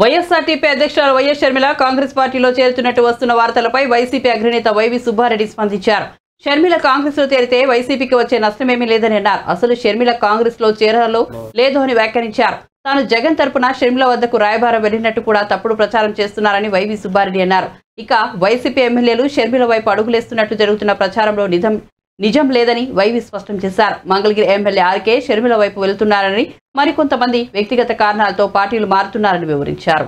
YSRTP అధ్యక్షురాలు YS Sharmila Congress పార్టీలో చేరుతున్నట్టు వస్తున్న వార్తలపై వైసీపీ అగ్రనేత వైవి సుబ్బారెడ్డి స్పందించారు. షర్మిల కాంగ్రెస్ లో చేరితే వైసీపీకి వచ్చే నష్టమేమీ లేదని అన్నారు. అసలు షర్మిల కాంగ్రెస్ లో చేరాలో లేదు అని వ్యాఖ్యానించారు. తాను జగన్ తరపున షర్మిల వద్దకు రాయబారం వెళ్లినట్టు కూడా తప్పుడు ప్రచారం చేస్తున్నారని వైవి సుబ్బారెడ్డి అన్నారు. ఇక వైసీపీ ఎమ్మెల్యేలు షర్మిల వైపు అడుగులేస్తున్నట్టు జరుగుతున్న ప్రచారంలో నిజం లేదని వైవి స్పష్టం చేశారు. మంగళగిరి ఎమ్మెల్యే ఆర్కే షర్మిల వైపు వెళ్తున్నారని, మరికొంతమంది వ్యక్తిగత కారణాలతో పార్టీలు మారుతున్నారని వివరించారు.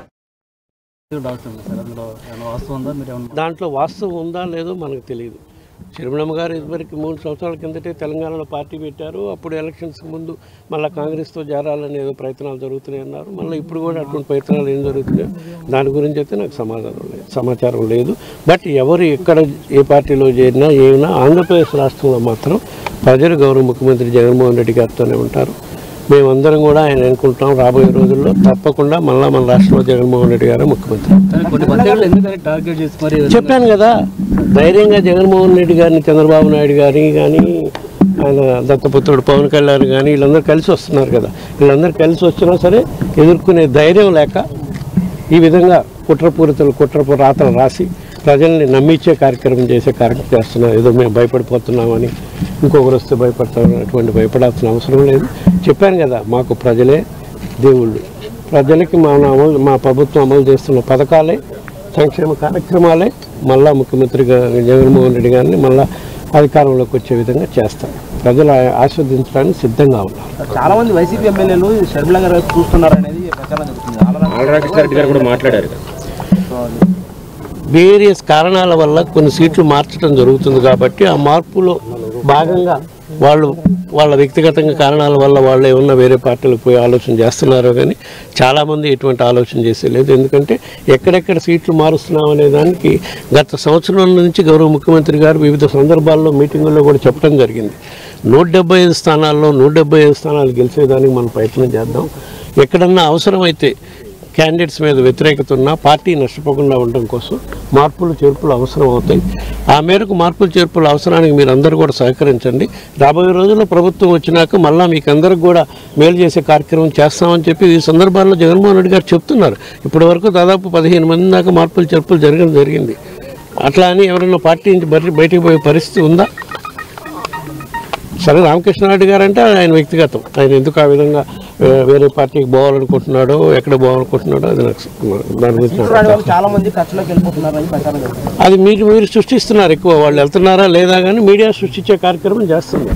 దాంట్లో వాస్తవం ఉందా లేదో మనకు తెలియదు. షర్మిలమ్మ గారు ఇదివరకు 3 సంవత్సరాల కిందటే తెలంగాణలో పార్టీ పెట్టారు. అప్పుడు ఎలక్షన్స్కి ముందు మళ్ళీ కాంగ్రెస్తో చేరాలని ఏదో ప్రయత్నాలు జరుగుతున్నాయి అన్నారు. మళ్ళీ ఇప్పుడు కూడా అటువంటి ప్రయత్నాలు ఏం జరుగుతున్నాయో దాని గురించి అయితే నాకు సమాచారం లేదు. బట్ ఎవరు ఎక్కడ ఏ పార్టీలో చేరినా ఏమైనా ఆంధ్రప్రదేశ్ రాష్ట్రంలో మాత్రం ప్రజలు గౌరవ ముఖ్యమంత్రి జగన్మోహన్ రెడ్డి గారితోనే ఉంటారు. మేమందరం కూడా ఆయన అనుకుంటాం రాబోయే రోజుల్లో తప్పకుండా మన రాష్ట్రంలో జగన్మోహన్ రెడ్డి గారు ముఖ్యమంత్రి. చెప్పాను కదా, ధైర్యంగా జగన్మోహన్ రెడ్డి గారిని, చంద్రబాబు నాయుడు గారిని కానీ, ఆయన దత్తపుత్రుడు పవన్ కళ్యాణ్ కానీ వీళ్ళందరూ కలిసి వస్తున్నారు కదా. వీళ్ళందరూ కలిసి వచ్చినా సరే ఎదుర్కొనే ధైర్యం లేక ఈ విధంగా కుట్రపు రాతలు రాసి ప్రజల్ని నమ్మించే కార్యక్రమం చేస్తున్నారు. ఏదో మేము భయపడిపోతున్నామని, ఇంకొకరు వస్తే భయపడతామని అటువంటి భయపడాల్సిన అవసరం లేదు. చెప్పాను కదా, మాకు ప్రజలే దేవుళ్ళు. ప్రజలకి మా ప్రభుత్వం అమలు చేస్తున్న పథకాలే, సంక్షేమ కార్యక్రమాలే మళ్ళా ముఖ్యమంత్రిగా జగన్మోహన్ రెడ్డి గారిని మళ్ళా అధికారంలోకి వచ్చే విధంగా చేస్తారు. ప్రజలు ఆస్వాదించడానికి సిద్ధంగా ఉన్నారు. చాలా మంది వైసీపీ ఎమ్మెల్యేలు షర్మిల గారు చూస్తున్నారు అనేది ప్రచారం జరుగుతుంది. వేరియస్ కారణాల వల్ల కొన్ని సీట్లు మార్చడం జరుగుతుంది కాబట్టి ఆ మార్పులో భాగంగా వాళ్ళ వ్యక్తిగతంగా కారణాల వల్ల వాళ్ళు ఏమన్నా వేరే పార్టీలకు పోయి ఆలోచన చేస్తున్నారో కానీ చాలామంది ఎటువంటి ఆలోచన చేసేలేదు. ఎందుకంటే ఎక్కడెక్కడ సీట్లు మారుస్తున్నాం అనే దానికి గత సంవత్సరం నుంచి గౌరవ ముఖ్యమంత్రి గారు వివిధ సందర్భాల్లో మీటింగుల్లో కూడా చెప్పడం జరిగింది. 175 స్థానాల్లో 175 స్థానాలు గెలిచేదానికి మనం ప్రయత్నం చేద్దాం. ఎక్కడన్నా అవసరమైతే క్యాండిడేట్స్ మీద వ్యతిరేకత ఉన్నా పార్టీ నష్టపోకుండా ఉండడం కోసం మార్పులు చేర్పులు అవసరం అవుతాయి. ఆ మేరకు మార్పులు చేర్పుల అవసరానికి మీరు అందరూ కూడా సహకరించండి. రాబోయే రోజుల్లో ప్రభుత్వం వచ్చినాక మళ్ళీ మీకు అందరికి కూడా మేలు చేసే కార్యక్రమం చేస్తామని చెప్పి ఈ సందర్భాల్లో జగన్మోహన్ రెడ్డి గారు చెప్తున్నారు. ఇప్పటి వరకు దాదాపు 15 మంది దాకా మార్పులు చేర్పులు జరిగింది. అట్లా అని ఎవరైనా పార్టీ నుంచి బయటికి పోయే పరిస్థితి ఉందా? సరే, రామకృష్ణారెడ్డి గారు అంటే ఆయన వ్యక్తిగతం. ఆయన ఎందుకు ఆ విధంగా వేరే పార్టీకి పోవాలనుకుంటున్నాడో, ఎక్కడ పోవాలనుకుంటున్నాడో అది నాకు దాని గురించి అది మీరు సృష్టిస్తున్నారు. ఎక్కువ వాళ్ళు వెళ్తున్నారా లేదా కానీ మీడియా సృష్టించే కార్యక్రమం చేస్తుంది.